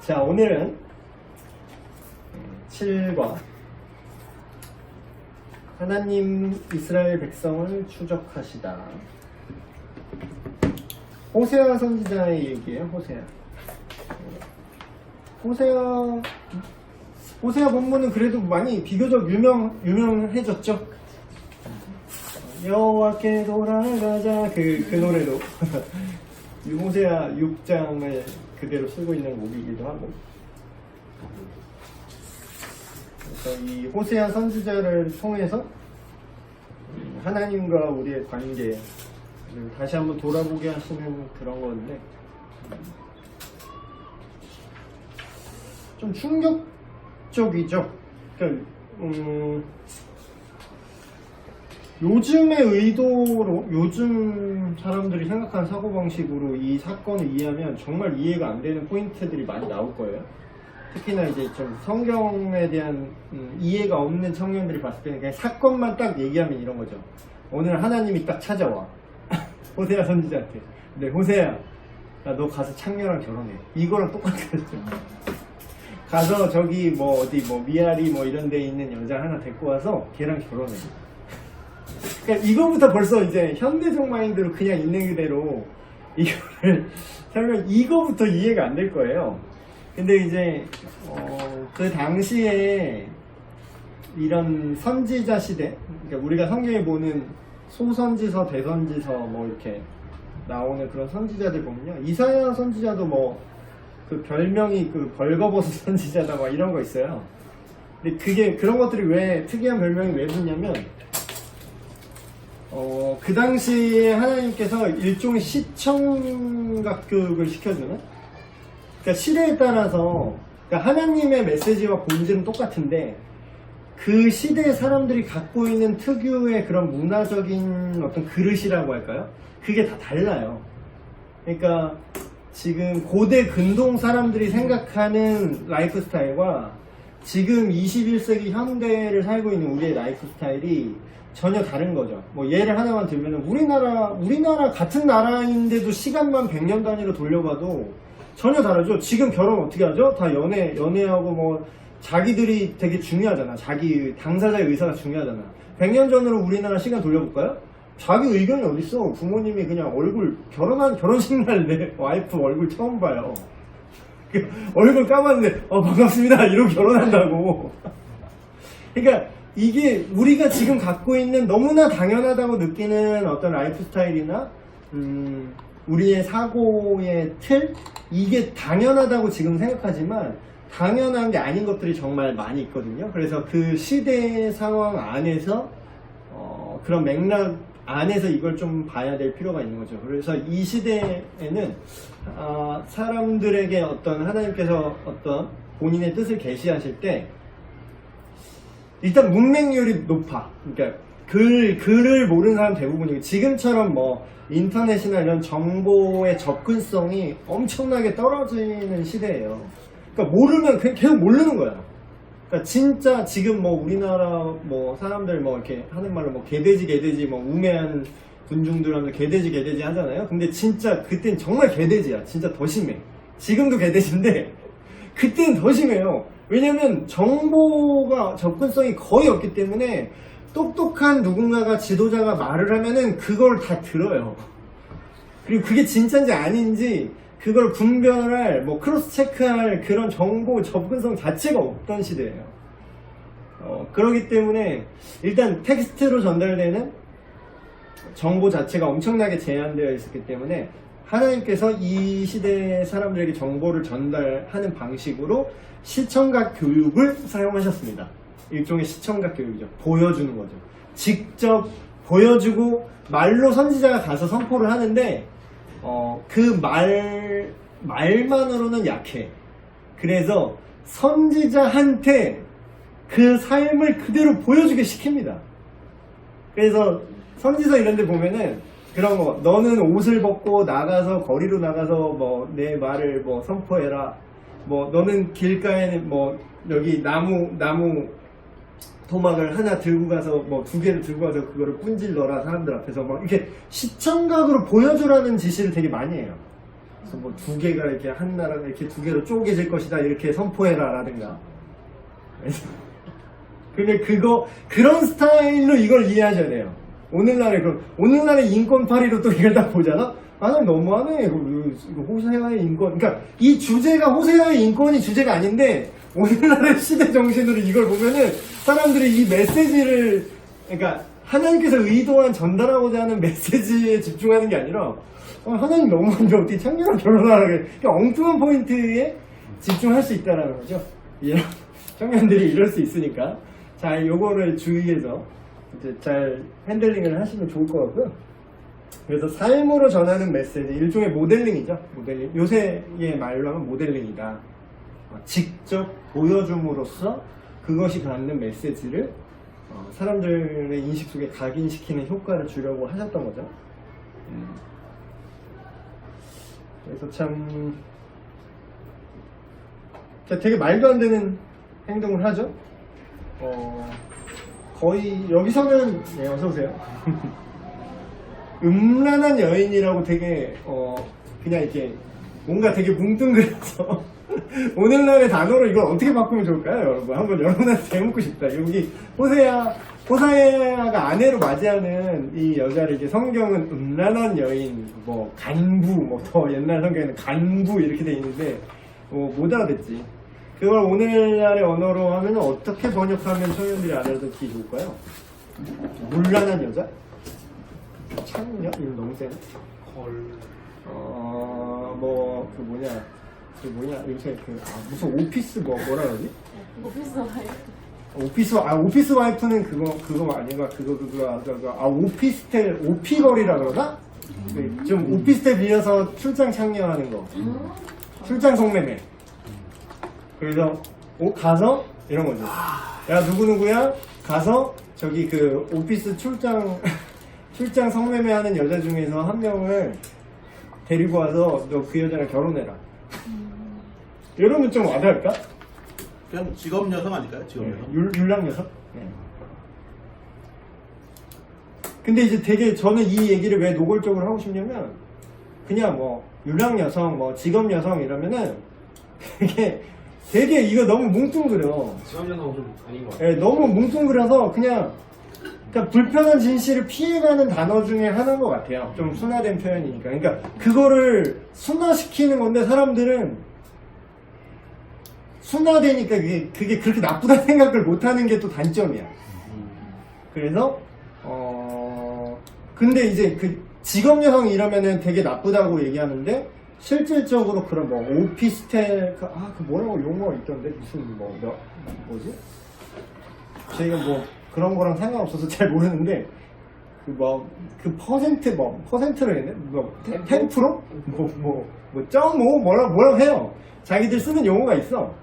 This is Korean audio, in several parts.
자, 오늘은 7과 하나님 이스라엘 백성을 추적하시다. 호세아 선지자의 얘기예요. 호세아 본문은 그래도 많이 비교적 유명해졌죠. 여호와께 돌아가자 그 노래도 호세아 6장을 그대로 쓰고 있는 곡이기도 하고. 그래서 이 호세아 선지자를 통해서 하나님과 우리의 관계를 다시 한번 돌아보게 하시는 그런 건데, 좀 충격적이죠. 그러니까 요즘의 의도로, 요즘 사람들이 생각하는 사고방식으로 이 사건을 이해하면 정말 이해가 안 되는 포인트들이 많이 나올 거예요. 특히나 이제 좀 성경에 대한 이해가 없는 청년들이 봤을 때는 그냥 사건만 딱 얘기하면 이런 거죠. 오늘 하나님이 딱 찾아와. 호세아 선지자한테. 근데 호세아, 야, 너 가서 창녀랑 결혼해. 이거랑 똑같아요. 가서 저기 뭐 어디 뭐 미아리 뭐 이런 데 있는 여자 하나 데리고 와서 걔랑 결혼해. 그러니까 이거부터 벌써 이제 현대적 마인드로 그냥 있는 그대로 이거를 설명, 이거부터 이해가 안 될 거예요. 근데 이제 그 당시에 이런 선지자 시대, 그러니까 우리가 성경에 보는 소선지서, 대선지서 뭐 이렇게 나오는 그런 선지자들 보면요, 이사야 선지자도 뭐 그 별명이 그 벌거벗은 선지자다 막 이런 거 있어요. 근데 그게 그런 것들이 왜 특이한 별명이 왜 붙냐면 그 당시에 하나님께서 일종의 시청각교육을 시켜주는, 그러니까 시대에 따라서, 그러니까 하나님의 메시지와 본질은 똑같은데 그 시대의 사람들이 갖고 있는 특유의 그런 문화적인 어떤 그릇이라고 할까요? 그게 다 달라요. 그러니까 지금 고대 근동 사람들이 생각하는 라이프 스타일과 지금 21세기 현대를 살고 있는 우리의 라이프 스타일이 전혀 다른 거죠. 뭐 예를 하나만 들면 우리나라 같은 나라인데도 시간만 100년 단위로 돌려봐도 전혀 다르죠. 지금 결혼 어떻게 하죠? 다 연애하고 뭐 자기들이 되게 중요하잖아. 자기 당사자의 의사가 중요하잖아. 100년 전으로 우리나라 시간 돌려볼까요? 자기 의견이 어딨어. 부모님이 그냥 결혼식 날 내 와이프 얼굴 처음 봐요. 얼굴 까봤는데 반갑습니다 이러고 결혼한다고. 그러니까 이게 우리가 지금 갖고 있는 너무나 당연하다고 느끼는 어떤 라이프 스타일이나 우리의 사고의 틀, 이게 당연하다고 지금 생각하지만 당연한 게 아닌 것들이 정말 많이 있거든요. 그래서 그 시대 상황 안에서 그런 맥락 안에서 이걸 좀 봐야 될 필요가 있는 거죠. 그래서 이 시대에는 사람들에게 어떤 하나님께서 어떤 본인의 뜻을 계시하실 때 일단 문맹률이 높아. 그러니까 글을 모르는 사람 대부분이고, 지금처럼 뭐 인터넷이나 이런 정보의 접근성이 엄청나게 떨어지는 시대예요. 그러니까 모르면 계속 모르는 거야. 그러니까 진짜 지금 뭐 우리나라 뭐 사람들 뭐 이렇게 하는 말로 뭐 개돼지 뭐 우매한 군중들 하면 개돼지 하잖아요. 근데 진짜 그땐 정말 개돼지야. 진짜 더 심해. 지금도 개돼지인데 그때는 더 심해요. 왜냐면 정보가 접근성이 거의 없기 때문에 똑똑한 누군가가, 지도자가 말을 하면은 그걸 다 들어요. 그리고 그게 진짜인지 아닌지 그걸 분별할, 뭐 크로스 체크할 그런 정보 접근성 자체가 없던 시대예요. 그렇기 때문에 일단 텍스트로 전달되는 정보 자체가 엄청나게 제한되어 있었기 때문에 하나님께서 이 시대 사람들에게 정보를 전달하는 방식으로 시청각 교육을 사용하셨습니다. 일종의 시청각 교육이죠. 보여주는 거죠. 직접 보여주고 말로 선지자가 가서 선포를 하는데 그 말만으로는 약해. 그래서 선지자한테 그 삶을 그대로 보여주게 시킵니다. 그래서 선지서 이런 데 보면은 그런 거, 너는 옷을 벗고 나가서 거리로 나가서 뭐 내 말을 뭐 선포해라. 뭐 너는 길가에는 뭐 여기 나무 도막을 하나 들고 가서 뭐 2개를 들고 가서 그거를 뿜질러라 사람들 앞에서 막 이렇게 시청각으로 보여주라는 지시를 되게 많이 해요. 그래서 뭐 두 개가 이렇게 한 나라가 이렇게 두 개로 쪼개질 것이다 이렇게 선포해라라든가. 근데 그런 스타일로 이걸 이해하셔야 돼요. 오늘날의 인권파리로 또 이걸 딱 보잖아? 아, 나 너무하네. 이거 호세아의 인권. 그러니까 이 주제가 호세아의 인권이 주제가 아닌데, 오늘날의 시대 정신으로 이걸 보면은 사람들이 이 메시지를, 그러니까 하나님께서 의도한 전달하고자 하는 메시지에 집중하는 게 아니라, 하나님 너무한데 어떻게 창녀랑 결혼하라고 그러니까 엉뚱한 포인트에 집중할 수 있다는 거죠. 이런 청년들이 이럴 수 있으니까. 자, 요거를 주의해서 이제 잘 핸들링을 하시면 좋을 것 같고요. 그래서 삶으로 전하는 메시지, 일종의 모델링이죠. 모델링. 요새의 말로 하면 모델링이다. 직접 보여줌으로써 그것이 갖는 메시지를 사람들의 인식 속에 각인시키는 효과를 주려고 하셨던 거죠. 그래서 참 되게 말도 안 되는 행동을 하죠. 거의 여기서는 네, 어서 오세요. 음란한 여인이라고 되게 그냥 이렇게 뭔가 되게 뭉뚱그려서 오늘날의 단어로 이걸 어떻게 바꾸면 좋을까요, 여러분? 한번 여러분한테 대묻고 싶다. 여기 호세아가 아내로 맞이하는 이 여자를 이게 성경은 음란한 여인, 뭐 간부, 뭐 더 옛날 성경에는 간부 이렇게 돼 있는데 못 알아듣지. 그걸 오늘날의 언어로 하면 어떻게 번역하면 청년들이 알아듣기 좋을까요? 물란한 여자? 창녀? 이거 너무 세네. 요새 무슨 오피스 뭐라 그러지? 오피스 와이프는 그거 아닌가? 오피스텔, 오피걸이라 그러나? 좀 오피스텔 빌려서 출장 창녀하는 거. 출장 성매매. 그래서 가서 이런 거죠. 야, 누구누구야? 가서 저기 그 오피스 출장 성매매하는 여자 중에서 한 명을 데리고 와서 너 그 여자랑 결혼해라. 이러면 좀 와닿을까? 그냥 직업 여성 아닐까요? 직업 여성. 율랑 여성? 네. 근데 이제 되게 저는 이 얘기를 왜 노골적으로 하고 싶냐면 그냥 뭐 율랑 여성, 뭐 직업 여성 이러면은 되게 이거 너무 뭉뚱그려. 직업 여성은 좀 아닌 것 같아요. 네, 너무 뭉뚱그려서 그냥 불편한 진실을 피해가는 단어 중에 하나인 것 같아요. 좀 순화된 표현이니까. 그러니까 그거를 순화시키는 건데 사람들은 순화되니까 그게 그렇게 나쁘다는 생각을 못하는 게 또 단점이야. 그래서 근데 이제 그 직업 여성 이러면은 되게 나쁘다고 얘기하는데 실질적으로 그런 뭐 오피스텔 그 뭐라고 용어가 있던데 무슨 뭐지? 저희가 뭐 그런 거랑 상관없어서 잘 모르는데 그 퍼센트로 했네? 10%? 뭐라고 해요. 자기들 쓰는 용어가 있어.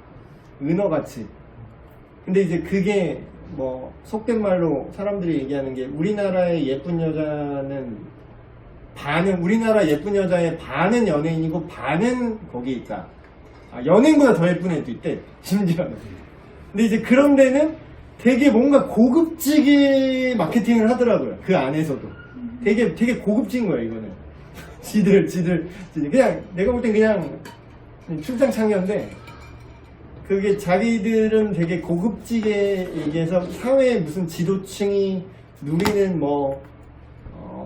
은어같이. 근데 이제 그게 뭐 속된 말로 사람들이 얘기하는 게 우리나라의 예쁜 여자는 우리나라 예쁜 여자의 반은 연예인이고 반은 거기에 있다. 연예인보다 더 예쁜 애도 있대. 심지어는. 근데 이제 그런 데는 되게 뭔가 고급지게 마케팅을 하더라고요. 그 안에서도. 되게 고급진 거예요, 이거는. 지들. 그냥, 내가 볼 땐 그냥 출장 창녀인데, 그게 자기들은 되게 고급지게 얘기해서 사회의 무슨 지도층이 누리는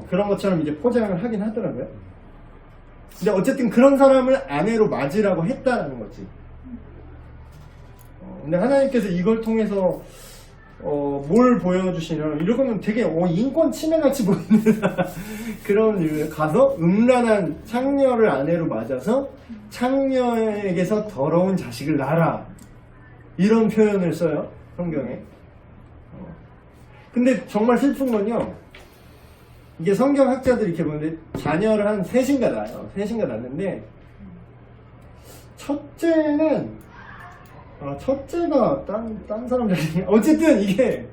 그런 것처럼 이제 포장을 하긴 하더라고요. 근데 어쨌든 그런 사람을 아내로 맞으라고 했다는 거지. 근데 하나님께서 이걸 통해서 뭘 보여주시냐면 이러면 되게 인권 침해같이 보이는 그런 일 가서 음란한 창녀를 아내로 맞아서 창녀에게서 더러운 자식을 낳아라 이런 표현을 써요 성경에. 근데 정말 슬픈 건요, 이게 성경학자들이 이렇게 보는데 자녀를 한 셋인가 낳아요. 셋인가 낳는데 첫째가 딴 사람들이 어쨌든 이게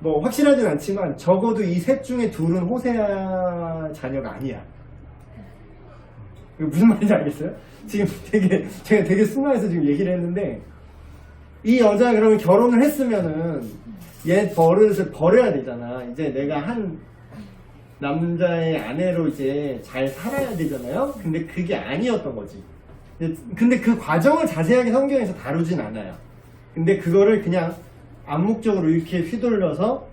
뭐 확실하진 않지만 적어도 이 셋 중에 둘은 호세아 자녀가 아니야. 무슨 말인지 알겠어요? 지금 제가 되게 순화해서 지금 얘기를 했는데 이 여자 그러면 결혼을 했으면은 얘 버릇을 버려야 되잖아. 이제 내가 남자의 아내로 이제 잘 살아야 되잖아요. 근데 그게 아니었던 거지. 근데 그 과정을 자세하게 성경에서 다루진 않아요. 근데 그거를 그냥 암묵적으로 이렇게 휘둘러서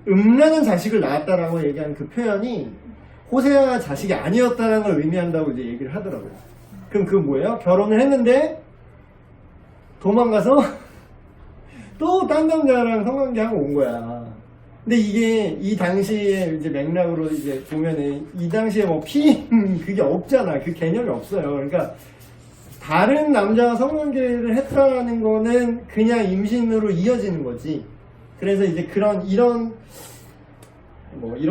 음란한 자식을 낳았다라고 얘기하는 그 표현이 호세아가 자식이 아니었다는 걸 의미한다고 이제 얘기를 하더라고요. 그럼 그건 뭐예요? 결혼을 했는데 도망가서 또 딴 남자랑 성관계하고 온 거야. 근데 이게 이 당시에 이제 맥락으로 이제 보면은 이 당시에 뭐 그게 없잖아. 그 개념이 없어요. 그러니까 다른 남자와 성관계를 했다는 거는 그냥 임신으로 이어지는 거지. 그래서 이제 이런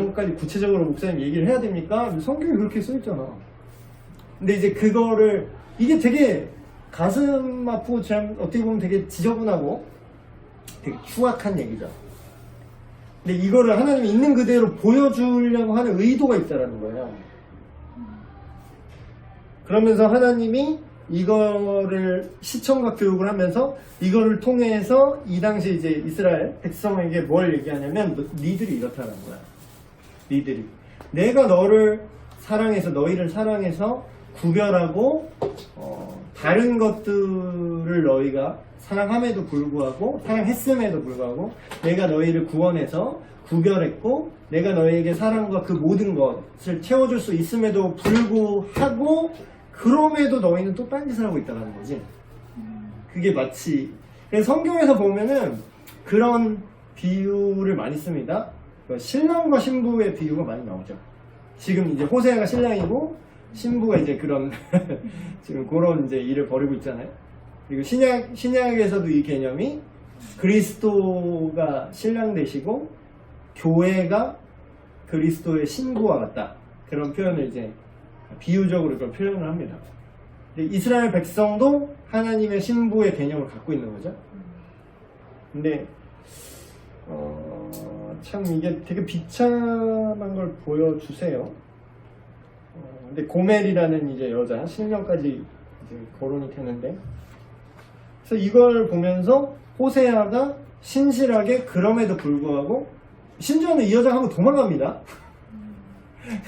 것까지 구체적으로 목사님 얘기를 해야 됩니까? 성경이 그렇게 써있잖아. 근데 이제 그거를 이게 되게 가슴 아프고 참 어떻게 보면 되게 지저분하고 되게 추악한 얘기죠. 근데 이거를 하나님이 있는 그대로 보여주려고 하는 의도가 있다라는 거예요. 그러면서 하나님이 이거를 시청각 교육을 하면서 이거를 통해서 이 당시 이제 이스라엘 백성에게 뭘 얘기하냐면 니들이 이렇다는 거야. 니들이 내가 너희를 사랑해서 구별하고 다른 것들을 너희가 사랑함에도 불구하고 사랑했음에도 불구하고 내가 너희를 구원해서 구별했고 내가 너희에게 사랑과 그 모든 것을 채워줄 수 있음에도 불구하고 그럼에도 너희는 또 딴짓을 하고 있다는 거지. 그게 마치 성경에서 보면은 그런 비유를 많이 씁니다. 신랑과 신부의 비유가 많이 나오죠. 지금 이제 호세아가 신랑이고 신부가 이제 그런 지금 그런 이제 일을 벌이고 있잖아요. 그리고 신약에서도 이 개념이 그리스도가 신랑 되시고 교회가 그리스도의 신부와 같다. 그런 표현을 이제 비유적으로 그런 표현을 합니다. 이스라엘 백성도 하나님의 신부의 개념을 갖고 있는 거죠. 근데 참 이게 되게 비참한 걸 보여주세요. 근데 고멜이라는 이제 여자 신령까지 이제 거론이 되는데, 그래서 이걸 보면서 호세아가 신실하게 그럼에도 불구하고 심지어는 이 여자가 한번 도망갑니다.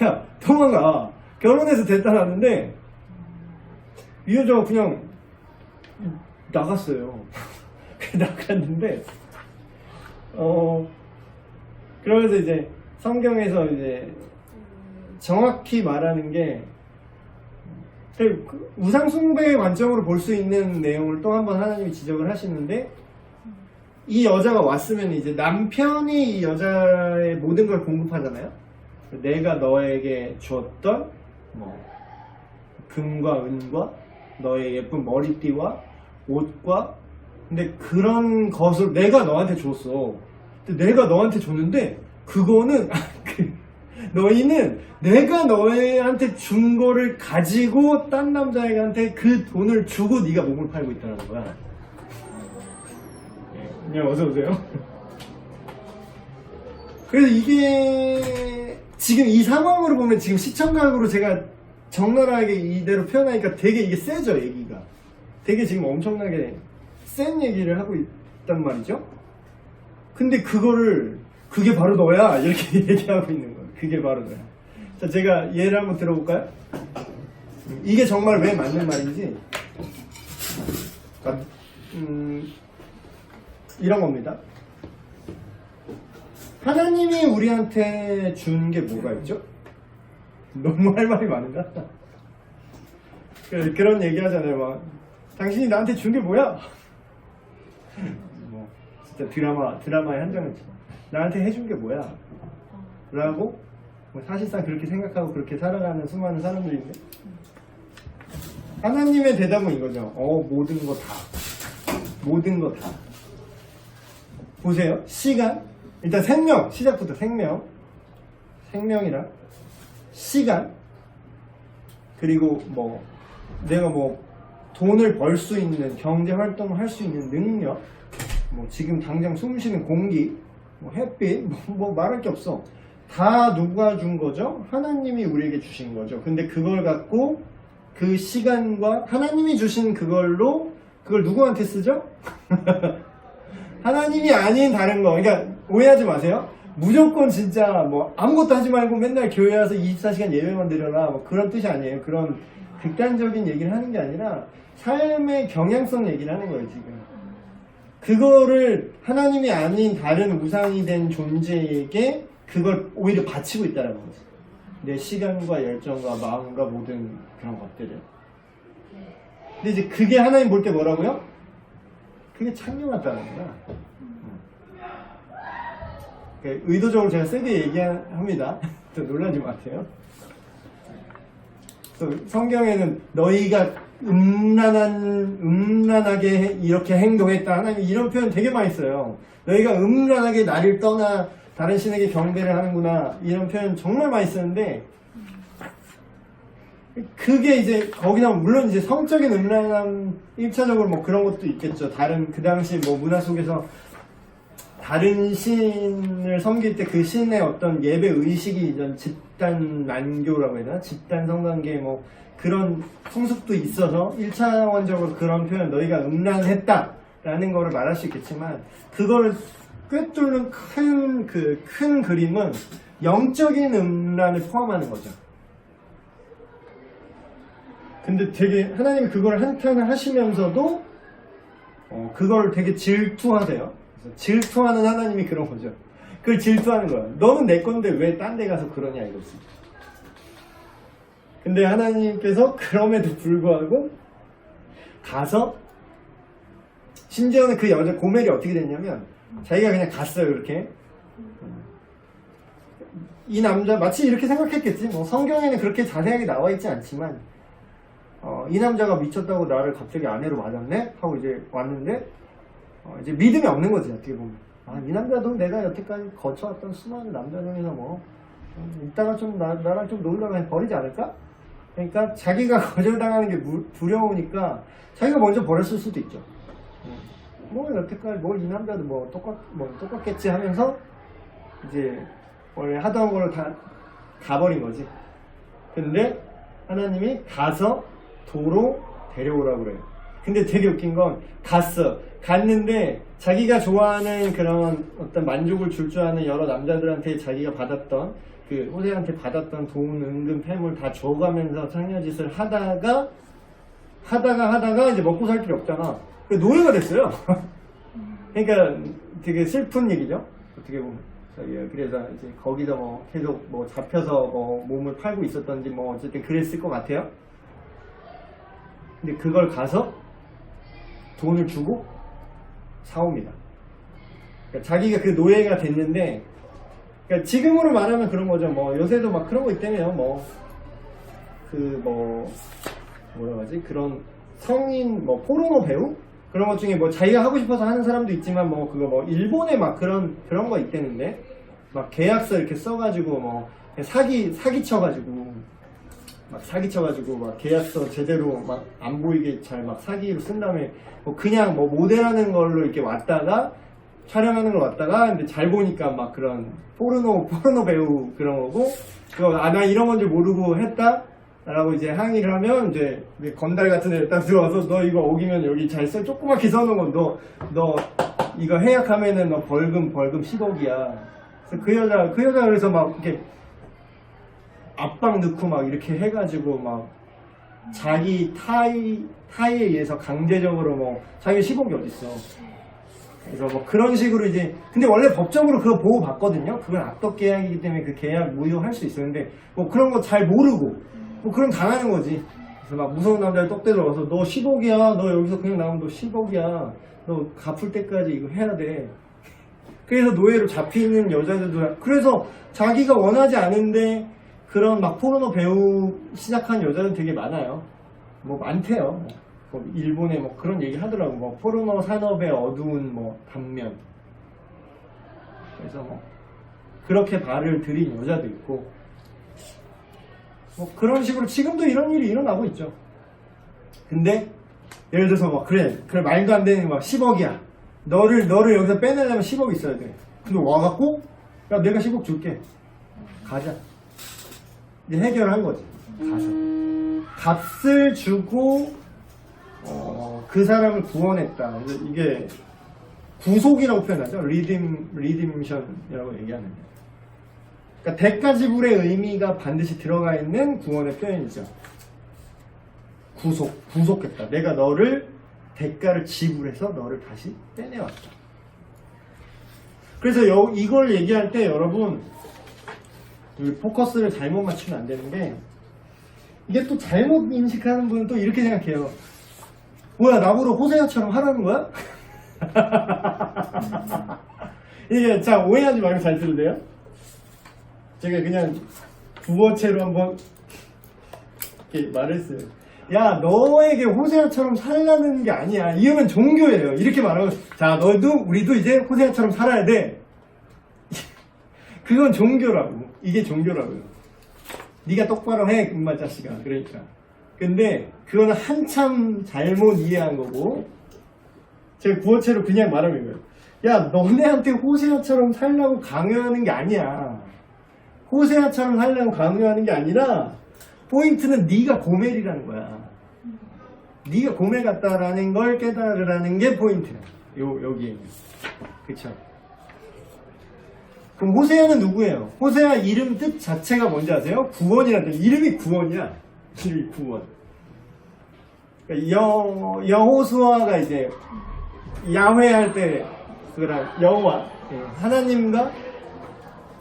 야 도망가. 결혼해서 됐다놨는데 이 여자가 그냥 나갔어요. 나갔는데 그러면서 이제 성경에서 이제 정확히 말하는 게 우상숭배의 관점으로 볼 수 있는 내용을 또 한 번 하나님이 지적을 하시는데, 이 여자가 왔으면 이제 남편이 이 여자의 모든 걸 공급하잖아요. 내가 너에게 주었던 금과 은과 너의 예쁜 머리띠와 옷과, 근데 그런 것을 내가 너한테 줬어. 근데 내가 너한테 줬는데 그거는 너희는 내가 너희한테 준 거를 가지고 딴 남자애한테 그 돈을 주고 네가 몸을 팔고 있다는 거야. 그냥 어서 오세요. 그래서 이게 지금 이 상황으로 보면 지금 시청각으로 제가 적나라하게 이대로 표현하니까 되게 이게 세죠, 얘기가. 되게 지금 엄청나게 센 얘기를 하고 있단 말이죠. 근데 그게 바로 너야 이렇게 얘기하고 있는 거예요. 그게 바로 너야. 자, 제가 예를 한번 들어볼까요? 이게 정말 왜 맞는 말인지. 이런 겁니다. 하나님이 우리한테 준 게 뭐가 있죠? 너무 할 말이 많은가? 그런 얘기 하잖아요. 막 당신이 나한테 준 게 뭐야? 진짜 드라마의 한 장을 쳐. 나한테 해준 게 뭐야? 라고 사실상 그렇게 생각하고 그렇게 살아가는 수많은 사람들인데, 하나님의 대답은 이거죠. 모든 거 다. 보세요. 시간, 일단 생명, 시작부터 생명이랑 시간, 그리고 내가 돈을 벌 수 있는 경제 활동을 할 수 있는 능력, 지금 당장 숨 쉬는 공기, 햇빛, 말할 게 없어. 다 누가 준 거죠? 하나님이 우리에게 주신 거죠. 근데 그걸 갖고 그 시간과 하나님이 주신 그걸로 그걸 누구한테 쓰죠? 하나님이 아닌 다른 거. 그러니까 오해하지 마세요. 무조건 진짜 뭐 아무것도 하지 말고 맨날 교회 와서 24시간 예배만 드려라 뭐 그런 뜻이 아니에요. 그런 극단적인 얘기를 하는 게 아니라 삶의 경향성 얘기를 하는 거예요, 지금. 그거를 하나님이 아닌 다른 우상이 된 존재에게 그걸 오히려 바치고 있다는 거지. 내 시간과 열정과 마음과 모든 그런 것들을. 근데 이제 그게 하나님 볼 때 뭐라고요? 그게 창녀같다는 거야. 의도적으로 제가 세게 얘기합니다. 또 놀라지 마세요. 성경에는 너희가 음란하게 이렇게 행동했다. 하나님 이런 표현 되게 많이 써요. 너희가 음란하게 나를 떠나 다른 신에게 경배를 하는구나. 이런 표현 정말 많이 쓰는데 그게 이제 거기다 물론 이제 성적인 음란함 1차적으로 뭐 그런 것도 있겠죠. 다른 그 당시 뭐 문화 속에서 다른 신을 섬길 때 그 신의 어떤 예배 의식이 이런 집단 만교라고 해야 되나? 집단 성관계 뭐 그런 풍습도 있어서 1차원적으로 그런 표현 너희가 음란했다라는 거를 말할 수 있겠지만 그거를 꿰뚫는 큰 그림은 영적인 음란을 포함하는 거죠. 근데 되게 하나님이 그걸 한탄을 하시면서도 그걸 되게 질투하세요. 질투하는 하나님이 그런 거죠. 그걸 질투하는 거야. 너는 내 건데 왜 딴 데 가서 그러냐 이거지. 근데 하나님께서 그럼에도 불구하고 가서 심지어는 그 여자 고멜이 어떻게 됐냐면 자기가 그냥 갔어요. 이렇게 이 남자 마치 이렇게 생각했겠지. 뭐 성경에는 그렇게 자세하게 나와 있지 않지만 이 남자가 미쳤다고 나를 갑자기 아내로 맞았네 하고 이제 왔는데 이제 믿음이 없는 거지. 어떻게 보면 이 남자도 내가 여태까지 거쳐왔던 수많은 남자 중에서 뭐 이따가 좀 나랑 좀 놀다가 버리지 않을까? 그러니까 자기가 거절당하는 게 두려우니까 자기가 먼저 버렸을 수도 있죠. 뭐 여태까지 뭐 이 남자도 뭐 똑같겠지 하면서 이제 원래 하던 거를 다 가버린 거지. 근데 하나님이 가서 도로 데려오라고 그래요. 근데 되게 웃긴 건 갔는데 자기가 좋아하는 그런 어떤 만족을 줄 줄 아는 여러 남자들한테 자기가 받았던 그 호세한테 받았던 돈 은근 폐물 다 줘가면서 창녀짓을 하다가 이제 먹고 살 길이 없잖아. 노예가 됐어요. 그러니까 되게 슬픈 얘기죠. 어떻게 보면. 그래서 이제 거기서 뭐 계속 뭐 잡혀서 뭐 몸을 팔고 있었던지 뭐 어쨌든 그랬을 것 같아요. 근데 그걸 가서 돈을 주고 사옵니다. 그러니까 자기가 그 노예가 됐는데, 그러니까 지금으로 말하면 그런 거죠. 뭐 요새도 막 그런 거 있다며요. 뭐라고 하지? 그런 성인 뭐 포르노 배우 그런 것 중에 뭐 자기가 하고 싶어서 하는 사람도 있지만 뭐 그거 뭐 일본에 막 그런 거 있다는데 막 계약서 이렇게 써가지고 뭐 사기쳐가지고 막 계약서 제대로 막 안 보이게 잘 막 사기로 쓴 다음에 뭐 그냥 뭐 모델하는 걸로 이렇게 왔다가 촬영하는 걸 왔다가 근데 잘 보니까 막 그런 포르노 배우 그런 거고 나 이런 건 줄 모르고 했다 라고 이제 항의를 하면 이제 건달 같은 데 딱 들어와서 너 이거 어기면 여기 잘 써 조그맣게 써놓은 건 너 이거 해약하면은 너 벌금 10억이야. 그래서 그 여자 그래서 막 이렇게 압박 넣고 막 이렇게 해가지고 막 자기 타의에 의해서 강제적으로 뭐 자기 10억이 어딨어. 그래서 뭐 그런 식으로 이제 근데 원래 법적으로 그거 보호받거든요. 그건 악덕 계약이기 때문에 그 계약 무효할 수 있었는데 뭐 그런 거 잘 모르고 뭐 그럼 당하는 거지. 그래서 막 무서운 남자를 떡대들어서 너 10억이야. 너 여기서 그냥 나오면 너 10억이야. 너 갚을 때까지 이거 해야 돼. 그래서 노예로 잡히는 여자들도 그래서 자기가 원하지 않은데 그런 막 포르노 배우 시작한 여자는 되게 많아요. 뭐 많대요. 뭐 일본에 뭐 그런 얘기 하더라고. 뭐 포르노 산업의 어두운 뭐 단면. 그래서 뭐 그렇게 발을 들인 여자도 있고. 뭐 그런 식으로 지금도 이런 일이 일어나고 있죠. 근데 예를 들어서 막 그래 말도 안 되는 막 10억이야. 너를 여기서 빼내려면 10억 있어야 돼. 근데 와갖고 야 내가 10억 줄게. 가자. 이제 해결한 거지. 가서 값을 주고 그 사람을 구원했다. 이게 구속이라고 표현하죠. 리딤션이라고 얘기하는데. 그러니까 대가 지불의 의미가 반드시 들어가 있는 구원의 표현이죠. 구속했다. 내가 너를 대가를 지불해서 너를 다시 빼내왔다. 그래서 이걸 얘기할 때 여러분 포커스를 잘못 맞추면 안 되는데 이게 또 잘못 인식하는 분은 또 이렇게 생각해요. 뭐야 나보고 호세아처럼 하라는 거야? 이게 자 오해하지 말고 잘 들으세요. 제가 그냥 부어체로 한번 이렇게 말했어요. 야 너에게 호세아처럼 살라는 게 아니야. 이거는 종교예요. 이렇게 말하고 자 너도 우리도 이제 호세아처럼 살아야 돼. 그건 종교라고. 이게 종교라고요. 네가 똑바로 해 금마 자식아. 그러니까 근데 그거는 한참 잘못 이해한 거고 제가 구어체로 그냥 말하는 거예요. 야 너네한테 호세아처럼 살라고 강요하는 게 아니야. 호세아처럼 살라고 강요하는 게 아니라 포인트는 네가 고멜이라는 거야. 네가 고멜 같다라는 걸 깨달으라는 게 포인트야. 여기에. 그쵸? 그럼 호세아는 누구예요? 호세아 이름 뜻 자체가 뭔지 아세요? 구원이라는 뜻. 이름이 구원이야. 이름이 구원. 그러니까 여호수아가 이제 야훼 할 때 그랑 여호와 하나님과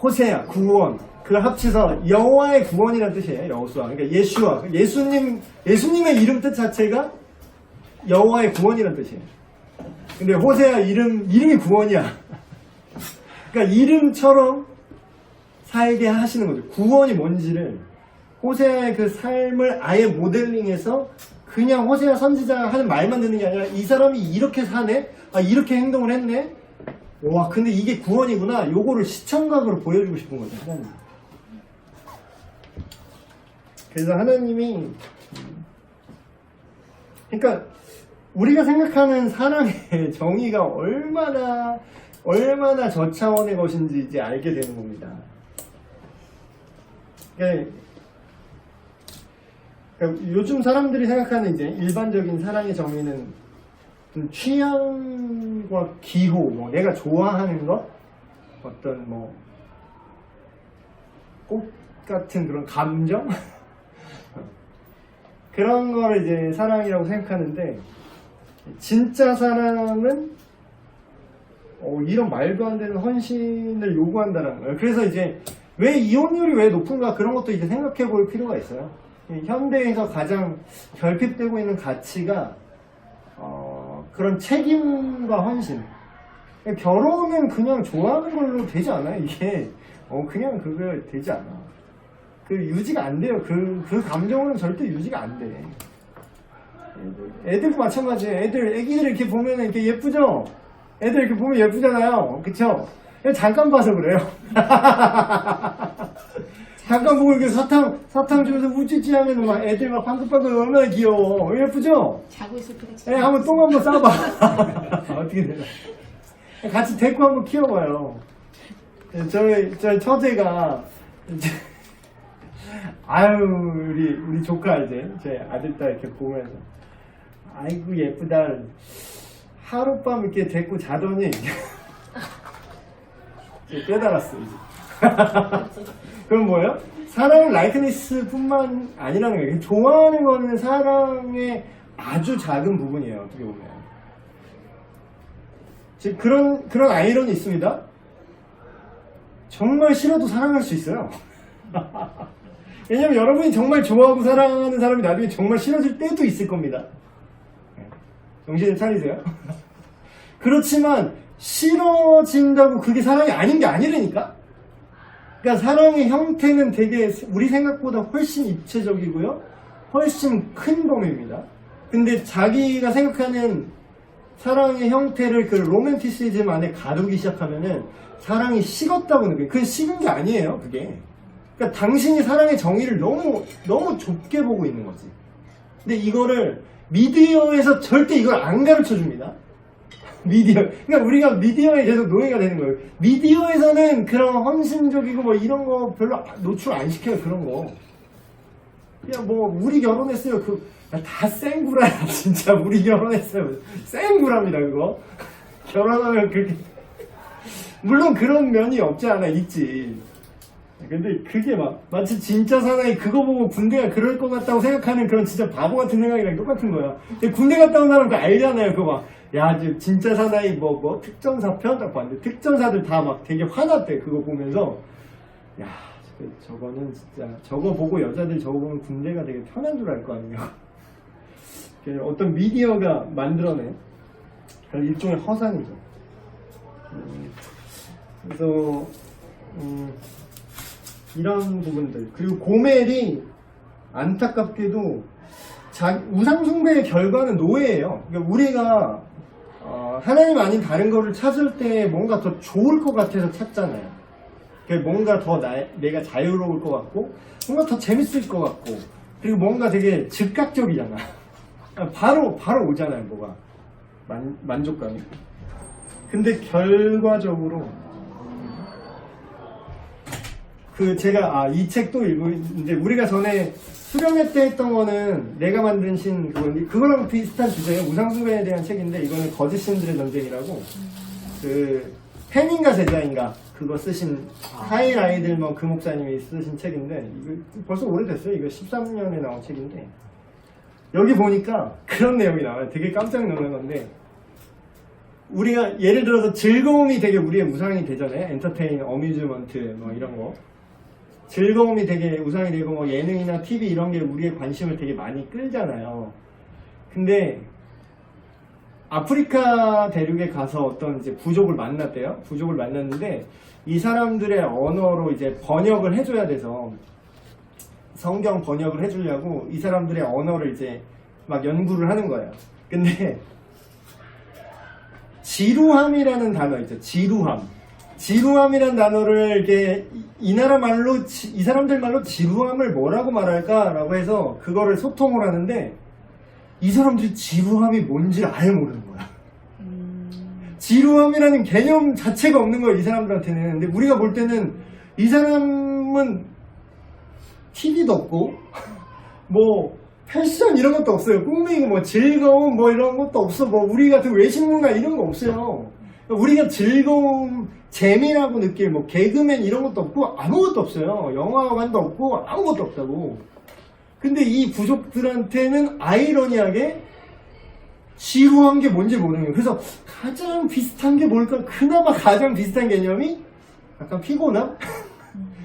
호세아 구원 그걸 합쳐서 여호와의 구원이라는 뜻이에요. 여호수아. 그러니까 예수와 예수님의 이름 뜻 자체가 여호와의 구원이라는 뜻이에요. 근데 호세아 이름이 구원이야. 그러니까 이름처럼 살게 하시는 거죠. 구원이 뭔지를 호세아의 그 삶을 아예 모델링해서 그냥 호세아 선지자가 하는 말만 듣는 게 아니라 이 사람이 이렇게 사네? 아 이렇게 행동을 했네? 와 근데 이게 구원이구나. 요거를 시청각으로 보여주고 싶은 거죠. 하나님. 그래서 하나님이 그러니까 우리가 생각하는 사랑의 정의가 얼마나 저 차원의 것인지 이제 알게 되는 겁니다. 그러니까 요즘 사람들이 생각하는 이제 일반적인 사랑의 정의는 좀 취향과 기호, 뭐 내가 좋아하는 것, 어떤 뭐 꽃 같은 그런 감정 그런 거를 이제 사랑이라고 생각하는데 진짜 사랑은 이런 말도 안 되는 헌신을 요구한다는 거예요. 그래서 이제 왜 이혼율이 왜 높은가 그런 것도 이제 생각해 볼 필요가 있어요. 현대에서 가장 결핍되고 있는 가치가 그런 책임과 헌신. 결혼은 그냥 좋아하는 걸로 되지 않아요. 이게 그냥 그거 되지 않아. 그 유지가 안 돼요. 그 감정은 절대 유지가 안 돼. 애들도 마찬가지예요. 애기들 이렇게 보면 이렇게 예쁘죠? 애들 이렇게 보면 예쁘잖아요. 그쵸? 잠깐 봐서 그래요. 잠깐 보고 이렇게 사탕 주면서 우찌찌 하면 막 애들 막 방긋방긋 얼마나 귀여워. 예쁘죠? 자고 있을 때가 예, 한번 똥 한번 싸봐. 어떻게 되나. 같이 데리고 한번 키워봐요. 저희 처제가, 아유, 우리 조카 이제, 제 아들딸 이렇게 보면서, 아이고, 예쁘다. 하룻밤 이렇게 데리고 자더니, 깨달았어, 이제. 그럼 뭐예요? 사랑은 라이크니스 뿐만 아니라는 거예요. 좋아하는 거는 사랑의 아주 작은 부분이에요, 어떻게 보면. 즉, 그런 아이러니 있습니다. 정말 싫어도 사랑할 수 있어요. 왜냐면 여러분이 정말 좋아하고 사랑하는 사람이 나중에 정말 싫어질 때도 있을 겁니다. 정신 차리세요. 그렇지만 싫어진다고 그게 사랑이 아닌 게 아니라니까. 그러니까 사랑의 형태는 되게 우리 생각보다 훨씬 입체적이고요. 훨씬 큰 범위입니다. 근데 자기가 생각하는 사랑의 형태를 그 로맨티시즘 안에 가두기 시작하면은 사랑이 식었다고 느껴요. 그게 식은 게 아니에요, 그게. 그러니까 당신이 사랑의 정의를 너무 좁게 보고 있는 거지. 근데 이거를 미디어에서 절대 이걸 안 가르쳐 줍니다. 그러니까 우리가 미디어에 계속 노예가 되는 거예요. 미디어에서는 그런 헌신적이고 뭐 이런 거 별로 노출 안 시켜요, 그런 거. 그냥 뭐, 우리 결혼했어요. 다 생구라야, 진짜. 우리 결혼했어요. 생구랍니다, 그거. 결혼하면 그렇게 물론 그런 면이 없지 않아 있지. 근데 그게 마치 진짜 사나이 그거 보고 군대가 그럴 것 같다고 생각하는 그런 진짜 바보 같은 생각이랑 똑같은 거야. 근데 군대 갔다 온 사람 그거 알잖아요. 그거 막, 야, 진짜 사나이 뭐 특전사 편 딱 봤는데 특전사들 다 막 되게 화났대. 그거 보면서. 야, 저거는 진짜, 저거 보고 여자들 저거 보면 군대가 되게 편한 줄 알 거 아니에요. 어떤 미디어가 만들어낸 일종의 허상이죠. 그래서, 이런 부분들. 그리고 고멜이 안타깝게도 우상숭배의 결과는 노예예요. 그러니까 우리가 하나님 아닌 다른 거를 찾을 때 뭔가 더 좋을 것 같아서 찾잖아요. 그러니까 뭔가 더 내가 자유로울 것 같고 뭔가 더 재밌을 것 같고 그리고 뭔가 되게 즉각적이잖아. 바로 오잖아요. 뭐가 만족감이. 근데 결과적으로 제가 이 책도 읽고 이제 우리가 전에 수련회 때 했던 거는 내가 만든 신 그건데 그거랑 비슷한 주제예요. 우상숭배에 대한 책인데 이거는 거짓 신들의 전쟁이라고 팬인가 제자인가 그거 쓰신 하일 아이들 그 목사님이 쓰신 책인데 이거 벌써 오래됐어요. 이거 13년에 나온 책인데 여기 보니까 그런 내용이 나와요. 되게 깜짝 놀란 건데 우리가 예를 들어서 즐거움이 되게 우리의 우상이 되잖아요. 엔터테인, 어뮤즈먼트 이런 거. 즐거움이 되게 우상이 되고 예능이나 TV 이런 게 우리의 관심을 되게 많이 끌잖아요. 근데 아프리카 대륙에 가서 어떤 이제 부족을 만났대요. 부족을 만났는데 이 사람들의 언어로 이제 번역을 해줘야 돼서 성경 번역을 해주려고 이 사람들의 언어를 이제 막 연구를 하는 거예요. 근데 지루함이라는 단어 있죠. 지루함이라는 단어를 이렇게 이 나라 말로 이 사람들 말로 지루함을 뭐라고 말할까라고 해서 그거를 소통을 하는데 이 사람들이 지루함이 뭔지 아예 모르는 거야. 지루함이라는 개념 자체가 없는 거야 이 사람들한테는. 근데 우리가 볼 때는 이 사람은 TV도 없고 뭐 패션 이런 것도 없어요. 꿈이고 뭐 즐거움 뭐 이런 것도 없어. 뭐 우리 같은 외식 문화 이런 거 없어요. 우리가 즐거움, 재미라고 느낄 뭐 개그맨 이런 것도 없고 아무것도 없어요. 영화관도 없고 아무것도 없다고. 근데 이 부족들한테는 아이러니하게 지루한 게 뭔지 모르는 거예요. 그래서 가장 비슷한 게 뭘까? 그나마 가장 비슷한 개념이 약간 피곤함?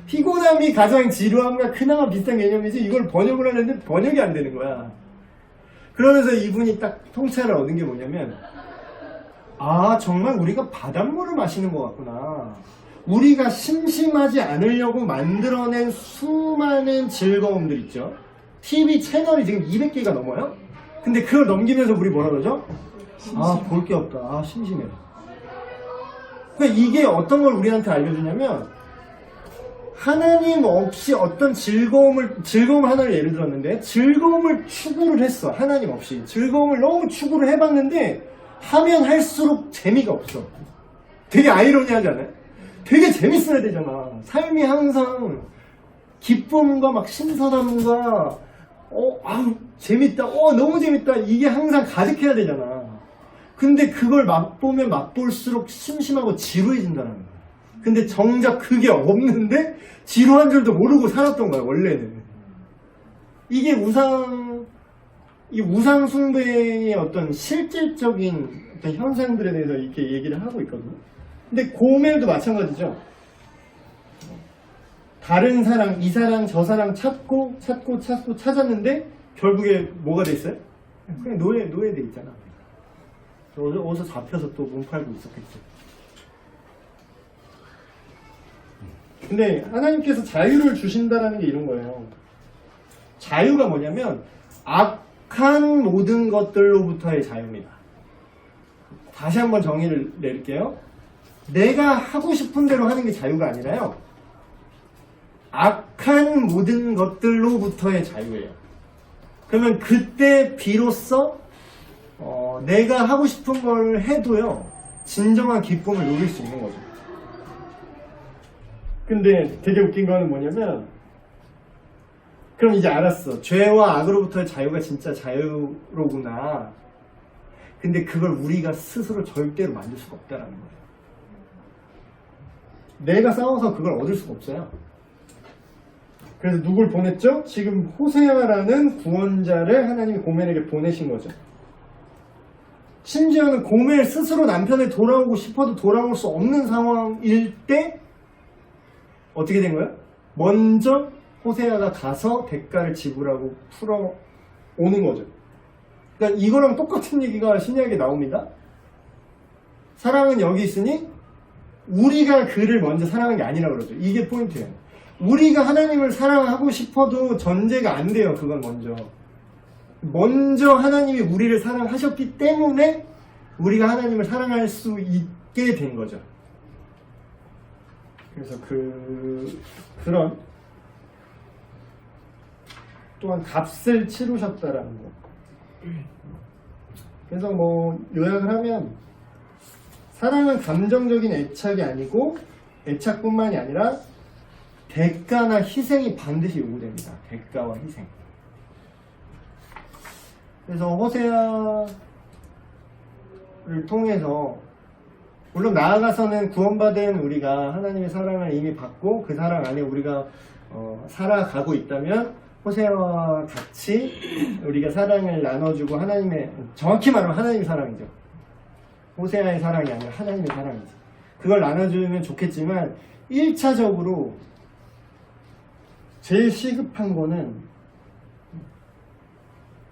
피곤함이 가장 지루함과 그나마 비슷한 개념이지 이걸 번역을 하는데 번역이 안 되는 거야. 그러면서 이분이 딱 통찰을 얻은 게 뭐냐면 정말 우리가 바닷물을 마시는 것 같구나. 우리가 심심하지 않으려고 만들어낸 수많은 즐거움들 있죠. TV 채널이 지금 200개가 넘어요. 근데 그걸 넘기면서 우리 뭐라 그러죠? 볼 게 없다. 심심해. 그러니까 이게 어떤 걸 우리한테 알려주냐면 하나님 없이 어떤 즐거움 하나를 예를 들었는데 즐거움을 추구를 했어. 하나님 없이 즐거움을 너무 추구를 해봤는데 하면 할수록 재미가 없어. 되게 아이러니하지 않아요? 되게 재밌어야 되잖아. 삶이 항상 기쁨과 막 신선함과 재밌다, 너무 재밌다 이게 항상 가득해야 되잖아. 근데 그걸 맛보면 맛볼수록 심심하고 지루해진다는 거야. 근데 정작 그게 없는데 지루한 줄도 모르고 살았던 거야 원래는. 이게 우상 숭배의 어떤 실질적인 어떤 현상들에 대해서 이렇게 얘기를 하고 있거든요. 근데 고멜도 마찬가지죠. 다른 사랑, 이 사랑, 저 사랑 찾고 찾았는데 결국에 뭐가 됐어요? 그냥 노예돼 있잖아. 어디서 잡혀서 또 몸 팔고 있었겠지. 근데 하나님께서 자유를 주신다라는 게 이런 거예요. 자유가 뭐냐면 악한 모든 것들로부터의 자유입니다. 다시 한번 정의를 내릴게요. 내가 하고 싶은 대로 하는 게 자유가 아니라요. 악한 모든 것들로부터의 자유예요. 그러면 그때 비로소 내가 하고 싶은 걸 해도요. 진정한 기쁨을 누릴 수 있는 거죠. 근데 되게 웃긴 거는 뭐냐면 그럼 이제 알았어. 죄와 악으로부터의 자유가 진짜 자유로구나. 근데 그걸 우리가 스스로 절대로 만들 수가 없다라는 거예요. 내가 싸워서 그걸 얻을 수가 없어요. 그래서 누굴 보냈죠? 지금 호세아라는 구원자를 하나님이 고멜에게 보내신 거죠. 심지어는 고멜 스스로 남편을 돌아오고 싶어도 돌아올 수 없는 상황일 때 어떻게 된 거예요? 먼저 호세아가 가서 대가를 지불하고 풀어오는 거죠. 그러니까 이거랑 똑같은 얘기가 신약에 나옵니다. 사랑은 여기 있으니 우리가 그를 먼저 사랑한 게 아니라 그러죠. 이게 포인트예요. 우리가 하나님을 사랑하고 싶어도 전제가 안 돼요. 그건 먼저 하나님이 우리를 사랑하셨기 때문에 우리가 하나님을 사랑할 수 있게 된 거죠. 그래서 그런 또한 값을 치르셨다라는 거. 그래서 요약을 하면 사랑은 감정적인 애착이 아니고 애착뿐만이 아니라 대가나 희생이 반드시 요구됩니다. 대가와 희생. 그래서 호세아를 통해서 물론 나아가서는 구원받은 우리가 하나님의 사랑을 이미 받고 그 사랑 안에 우리가 살아가고 있다면 호세아와 같이 우리가 사랑을 나눠주고 정확히 말하면 하나님의 사랑이죠. 호세아의 사랑이 아니라 하나님의 사랑이죠. 그걸 나눠주면 좋겠지만 1차적으로 제일 시급한 거는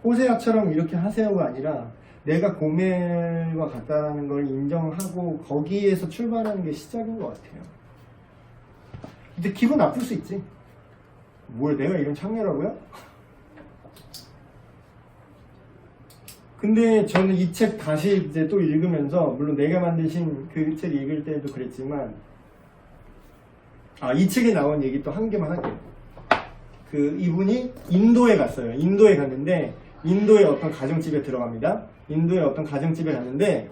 호세아처럼 이렇게 하세요가 아니라 내가 고멜과 같다는 걸 인정하고 거기에서 출발하는 게 시작인 것 같아요. 근데 기분 나쁠 수 있지. 뭘 내가 이런 창녀라고요? 근데 저는 이 책 다시 이제 또 읽으면서 물론 내가 만드신 그 책 읽을 때도 그랬지만 이 책에 나온 얘기 또 한 개만 할게요. 이분이 인도에 갔어요. 인도에 갔는데 인도의 어떤 가정집에 들어갑니다. 인도의 어떤 가정집에 갔는데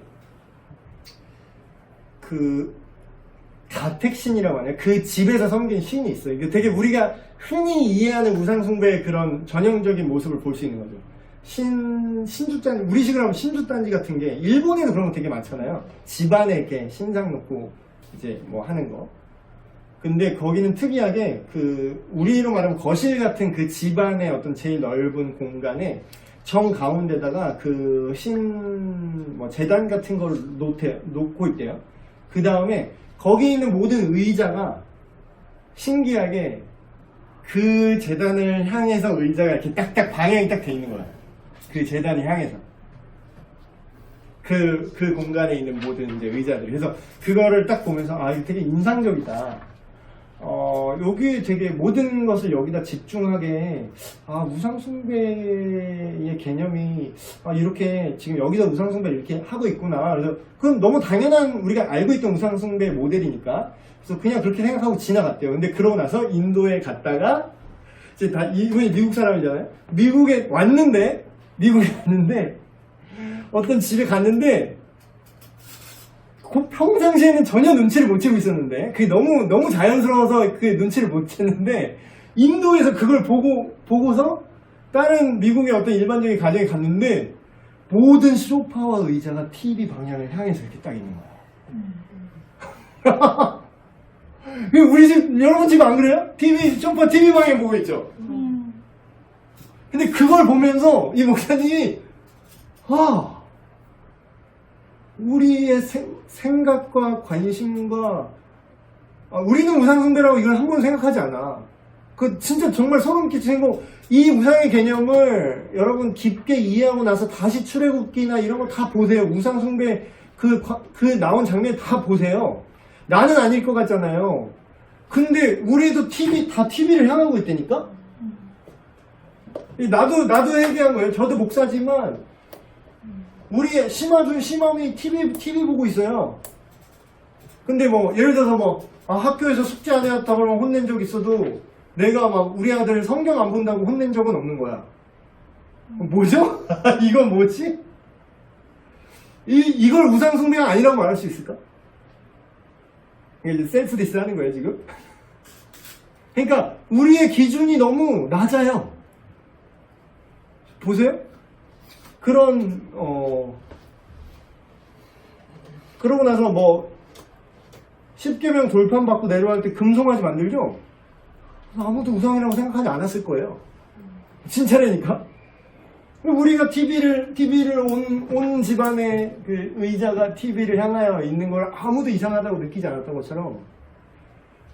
가택신이라고 하네요. 그 집에서 섬긴 신이 있어요. 이게 되게 우리가 흔히 이해하는 우상숭배의 그런 전형적인 모습을 볼 수 있는 거죠. 신주단지, 우리식으로 하면 신주단지 같은 게 일본에도 그런 거 되게 많잖아요. 집안에 이렇게 신상 놓고 이제 하는 거. 근데 거기는 특이하게 우리로 말하면 거실 같은 그 집안의 어떤 제일 넓은 공간에 정 가운데다가 재단 같은 걸 놓고 있대요. 그 다음에 거기 있는 모든 의자가 신기하게 그 재단을 향해서 의자가 이렇게 딱딱 방향이 딱 돼 있는 거야. 그 재단을 향해서. 그 공간에 있는 모든 이제 의자들. 그래서 그거를 딱 보면서 이거 되게 인상적이다. 여기 되게 모든 것을 여기다 집중하게 우상숭배의 개념이 이렇게 지금 여기서 우상숭배를 이렇게 하고 있구나. 그래서 그건 너무 당연한 우리가 알고 있던 우상숭배 모델이니까 그래서 그냥 그렇게 생각하고 지나갔대요. 근데 그러고 나서 인도에 갔다가 이제 이분이 미국 사람이잖아요. 미국에 왔는데 어떤 집에 갔는데 평상시에는 전혀 눈치를 못 채고 있었는데 그게 너무 자연스러워서 그 눈치를 못 챘는데 인도에서 그걸 보고서 다른 미국의 어떤 일반적인 가정에 갔는데 모든 소파와 의자가 TV 방향을 향해서 이렇게 딱 있는 거야. 우리 집, 여러분 집 안 그래요? 소파 TV 방향 보고 있죠? 근데 그걸 보면서 이 목사님이 우리의 생각과 관심과 우리는 우상숭배라고 이걸 한 번 생각하지 않아. 진짜 정말 소름 끼치는 거. 이 우상의 개념을 여러분 깊게 이해하고 나서 다시 출애굽기나 이런 거 다 보세요. 우상숭배 그 나온 장면 다 보세요. 나는 아닐 것 같잖아요. 근데 우리도 다 TV를 향하고 있다니까? 나도 얘기한 거예요. 저도 목사지만 우리 심화준, 심함이 TV 보고 있어요. 근데 예를 들어서 학교에서 숙제 안 해왔다고 그러면 혼낸 적 있어도 내가 우리 아들 성경 안 본다고 혼낸 적은 없는 거야. 뭐죠? 이건 뭐지? 이걸 우상숭배가 아니라고 말할 수 있을까? 이게 셀프 디스 하는 거예요, 지금? 그러니까 우리의 기준이 너무 낮아요. 보세요? 그런 그러고 나서 뭐 10계명 돌판 받고 내려갈 때 금송아지 만들죠? 아무도 우상이라고 생각하지 않았을 거예요. 진짜라니까. 우리가 TV를 온 집안의 그 의자가 TV를 향하여 있는 걸 아무도 이상하다고 느끼지 않았던 것처럼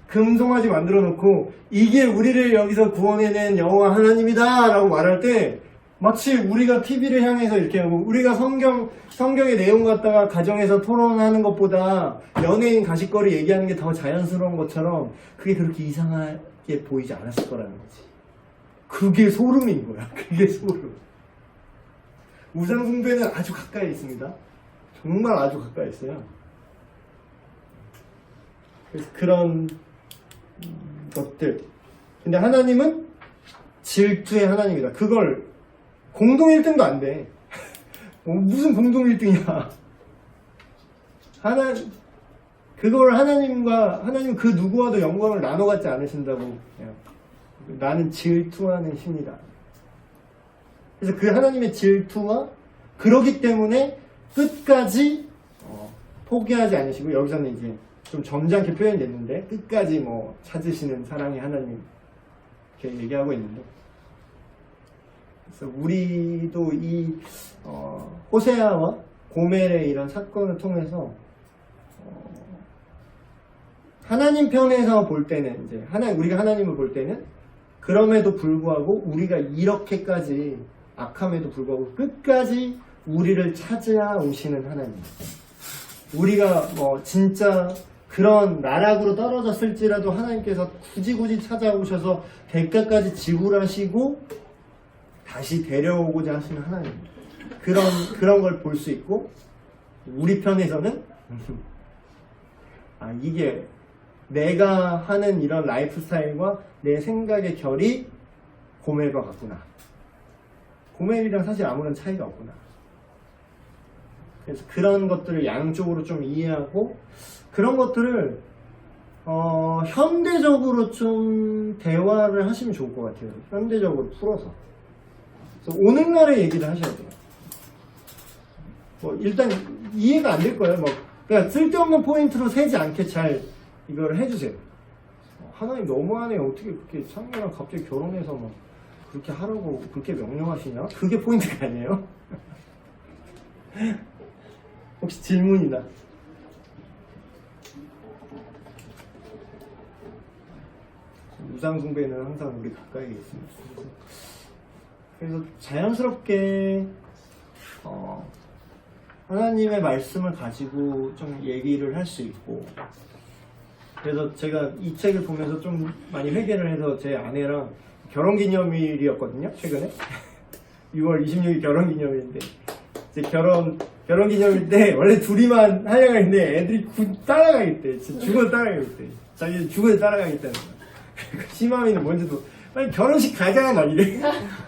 금송아지 만들어 놓고 이게 우리를 여기서 구원해낸 여호와 하나님이다 라고 말할 때 마치 우리가 TV를 향해서 이렇게 하고 우리가 성경의 내용 갖다가 가정에서 토론하는 것보다 연예인 가십거리 얘기하는 게 더 자연스러운 것처럼 그게 그렇게 이상하게 보이지 않았을 거라는 거지. 그게 소름인 거야. 그게 소름. 우상 숭배는 아주 가까이 있습니다. 정말 아주 가까이 있어요. 그래서 그런 것들. 근데 하나님은 질투의 하나님이다. 그걸 공동 1등도 안 돼. 무슨 공동 1등이야. 그걸 하나님 그 누구와도 영광을 나눠 갖지 않으신다고. 나는 질투하는 신이다. 그래서 그 하나님의 질투와 그러기 때문에 끝까지 포기하지 않으시고 여기서는 이제 좀 점잖게 표현이 됐는데 끝까지 뭐 찾으시는 사랑의 하나님 이렇게 얘기하고 있는데 그래서 우리도 이 호세아와 고멜의 이런 사건을 통해서 하나님 편에서 볼 때는 이제 우리가 하나님을 볼 때는 그럼에도 불구하고 우리가 이렇게까지 악함에도 불구하고 끝까지 우리를 찾아오시는 하나님. 우리가 뭐 진짜 그런 나락으로 떨어졌을지라도 하나님께서 굳이 찾아오셔서 대가까지 지불하시고 다시 데려오고자 하시는 하나님. 그런 걸 볼 수 있고 우리 편에서는 이게 내가 하는 이런 라이프 스타일과 내 생각의 결이 고멜과 같구나. 고멜이랑 사실 아무런 차이가 없구나. 그래서 그런 것들을 양쪽으로 좀 이해하고 그런 것들을 현대적으로 좀 대화를 하시면 좋을 것 같아요. 현대적으로 풀어서. 그래서 오늘날의 얘기를 하셔야 돼요. 뭐 일단 이해가 안 될 거예요. 그러니까 쓸데없는 포인트로 세지 않게 잘 이걸 해주세요. 하나님 너무하네요. 어떻게 그렇게 상대랑 갑자기 결혼해서 막 그렇게 하라고 그렇게 명령하시냐? 그게 포인트가 아니에요? 혹시 질문이나? 우상숭배는 항상 우리 가까이에 있습니다. 그래서 자연스럽게 하나님의 말씀을 가지고 좀 얘기를 할 수 있고 그래서 제가 이 책을 보면서 좀 많이 회개를 해서 제 아내랑 결혼기념일이었거든요, 최근에. 6월 26일 결혼기념일인데 이제 결혼기념일 때 원래 둘이만 하려고 했는데 애들이 따라가겠대. 진짜 죽어도 따라가겠대. 자기는 죽어도 따라가겠다는 거야. 시마미는 뭔지도 빨리 결혼식 가자 막 이래.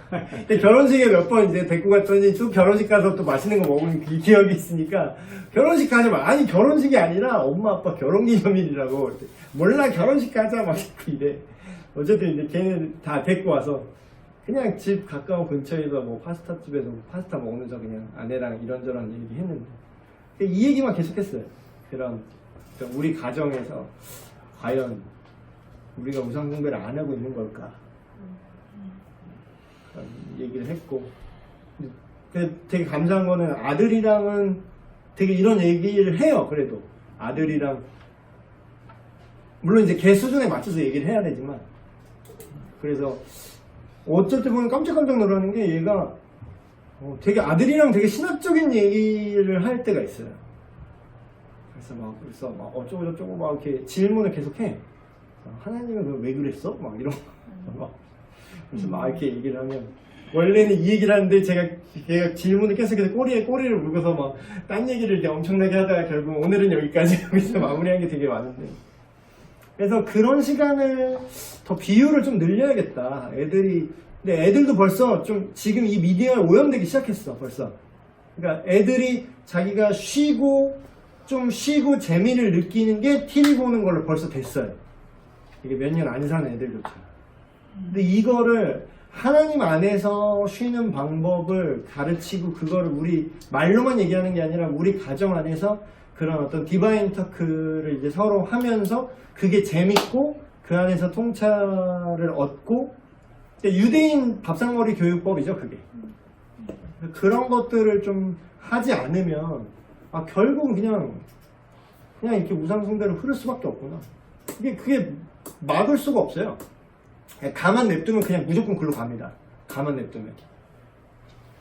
근데 결혼식에 몇 번 이제 데리고 갔더니 또 결혼식 가서 또 맛있는 거 먹은 그 기억이 있으니까 결혼식 가자 막 아니 결혼식이 아니라 엄마 아빠 결혼기념일이라고. 몰라 결혼식 가자 막 이래. 어쨌든 이제 걔네 다 데리고 와서 그냥 집 가까운 근처에서 뭐 파스타집에서 파스타 먹으면서 그냥 아내랑 이런저런 얘기 했는데 이 얘기만 계속했어요. 그러니까 우리 가정에서 과연 우리가 우상숭배를 안 하고 있는 걸까? 얘기를 했고 되게 감사한 거는 아들이랑은 되게 이런 얘기를 해요. 그래도 아들이랑 물론 이제 걔 수준에 맞춰서 얘기를 해야 되지만 그래서 어쩔 때 보면 깜짝깜짝 놀라는 게 얘가 되게 아들이랑 되게 신학적인 얘기를 할 때가 있어요. 그래서 막 어쩌고 저쩌고 막 이렇게 질문을 계속해. 하나님은 왜 그랬어? 막 이런 거. 그래서 막 이렇게 얘기를 하면 원래는 이 얘기를 하는데 걔가 질문을 계속해서 꼬리에 꼬리를 물고서 막 딴 얘기를 이제 엄청나게 하다가 결국 오늘은 여기까지 여기서 마무리한 게 되게 많은데 그래서 그런 시간을 더 비율을 좀 늘려야겠다. 근데 애들도 벌써 좀 지금 이 미디어에 오염되기 시작했어, 벌써. 그러니까 애들이 자기가 쉬고 재미를 느끼는 게 TV 보는 걸로 벌써 됐어요. 이게 몇 년 안 사는 애들조차. 근데 이거를 하나님 안에서 쉬는 방법을 가르치고 그거를 우리 말로만 얘기하는 게 아니라 우리 가정 안에서 그런 어떤 디바인 터크를 이제 서로 하면서 그게 재밌고 그 안에서 통찰을 얻고 유대인 밥상머리 교육법이죠 그게. 그런 것들을 좀 하지 않으면 결국은 그냥 이렇게 우상숭배로 흐를 수밖에 없구나. 그게 막을 수가 없어요. 가만 냅두면 그냥 무조건 글로 갑니다. 가만 냅두면.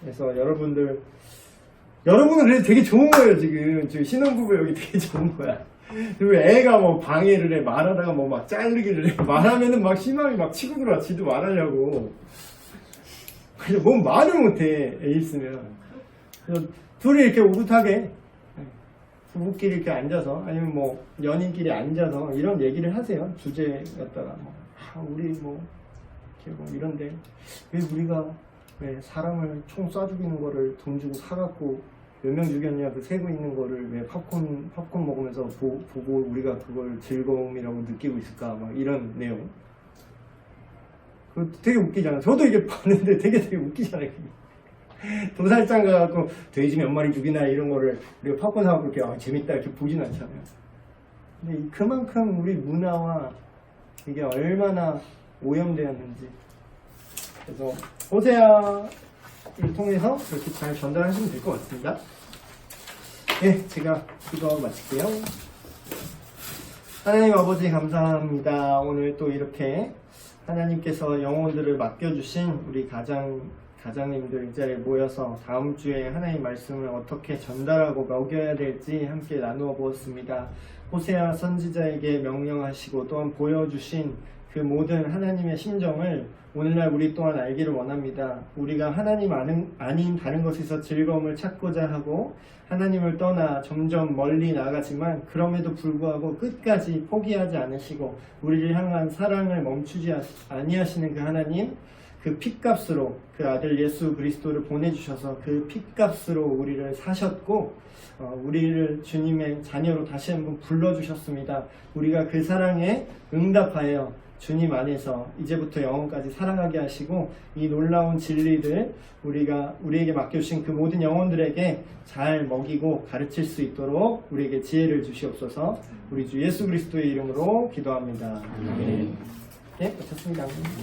그래서 여러분은 그래도 되게 좋은 거예요 지금 신혼부부 여기 되게 좋은 거야. 그리고 애가 뭐 방해를 해 말하다가 뭐 막 자르기를 해 말하면은 막 심함이 막 치고 들어와 지도 말하려고. 그래서 뭔 말을 못해 애 있으면. 그래서 둘이 이렇게 오붓하게 부부끼리 이렇게 앉아서 아니면 뭐 연인끼리 앉아서 이런 얘기를 하세요. 주제 갖다가 우리 뭐 이렇게 뭐 이런데 왜 우리가 왜 사람을 총 쏴 죽이는 거를 돈 주고 사갖고 몇 명 죽였냐 그 세고 있는 거를 왜 팝콘 먹으면서 보고 우리가 그걸 즐거움이라고 느끼고 있을까 막 이런 내용. 그 되게 웃기잖아. 저도 이게 봤는데 되게 웃기잖아요. 도살장 가갖고 돼지 몇 마리 죽이나 이런 거를 우리가 팝콘 사갖고 이렇게 재밌다 이렇게 보진 않잖아요. 근데 그만큼 우리 문화와 이게 얼마나 오염되었는지. 그래서 호세아를 통해서 이렇게 잘 전달하시면 될 것 같습니다. 네, 제가 이거 마칠게요. 하나님 아버지 감사합니다. 오늘 또 이렇게 하나님께서 영혼들을 맡겨주신 우리 가장님들 이 자리에 모여서 다음 주에 하나님 말씀을 어떻게 전달하고 먹여야 될지 함께 나누어 보았습니다. 호세아 선지자에게 명령하시고 또한 보여주신 그 모든 하나님의 심정을 오늘날 우리 또한 알기를 원합니다. 우리가 하나님 아닌 다른 것에서 즐거움을 찾고자 하고 하나님을 떠나 점점 멀리 나가지만 그럼에도 불구하고 끝까지 포기하지 않으시고 우리를 향한 사랑을 멈추지 아니하시는 그 하나님, 그 핏값으로 그 아들 예수 그리스도를 보내주셔서 그 핏값으로 우리를 사셨고 우리를 주님의 자녀로 다시 한번 불러주셨습니다. 우리가 그 사랑에 응답하여 주님 안에서 이제부터 영원까지 살아가게 하시고 이 놀라운 진리들 우리에게 맡겨주신 그 모든 영혼들에게 잘 먹이고 가르칠 수 있도록 우리에게 지혜를 주시옵소서. 우리 주 예수 그리스도의 이름으로 기도합니다. 네, 마쳤습니다.